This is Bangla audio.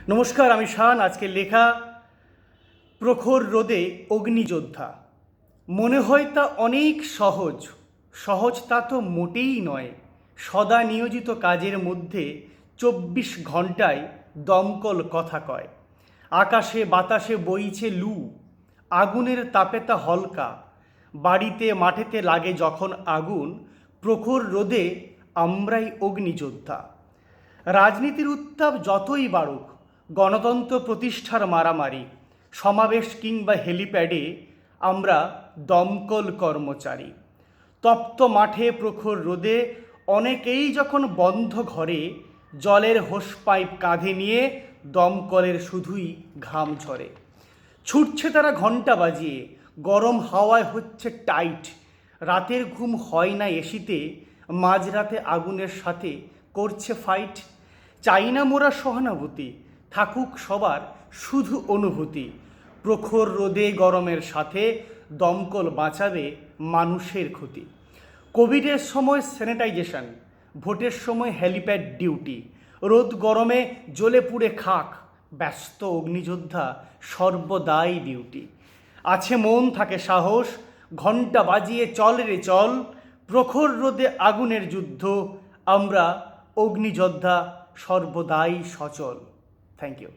নমস্কার, আমি শান। আজকে লেখা প্রখর রোদে অগ্নিযোদ্ধা। মনে হয় তা অনেক সহজ, সহজ তা তো মোটেই নয়। সদা নিয়োজিত কাজের মধ্যে 24 ঘন্টায় দমকল কথা কয়। আকাশে বাতাসে বইছে লু, আগুনের তাপে তা হলকা। বাড়িতে মাঠেতে লাগে যখন আগুন, প্রখর রোদে আমরাই অগ্নিযোদ্ধা। রাজনীতির উত্তাপ যতই বাড়ুক, গণতন্ত্র প্রতিষ্ঠার মারামারি, সমাবেশ কিংবা হেলিপ্যাডে আমরা দমকল কর্মচারী। তপ্ত মাঠে প্রখর রোদে অনেকেই যখন বন্ধ ঘরে, জলের হোস পাইপ কাঁধে নিয়ে দমকলের শুধুই ঘাম ঝরে। ছুটছে তারা ঘন্টা বাজিয়ে, গরম হাওয়ায় হচ্ছে টাইট। রাতের ঘুম হয় না এসিতে, মাঝরাতে আগুনের সাথে করছে ফাইট। চাই না মোরা সহানুভূতি, থাকুক সবার শুধু অনুভূতি। প্রখর রোদে গরমের সাথে দমকল বাঁচাবে মানুষের ক্ষতি। কোভিডের সময় স্যানিটাইজেশন, ভোটের সময় হেলিপ্যাড ডিউটি। রোদ গরমে জ্বলে পুড়ে খাক, ব্যস্ত অগ্নিযোদ্ধা সর্বদাই ডিউটি। আছে মন থাকে সাহস, ঘণ্টা বাজিয়ে চল রে চল। প্রখর রোদে আগুনের যুদ্ধ, আমরা অগ্নিযোদ্ধা সর্বদাই সচল। Thank you.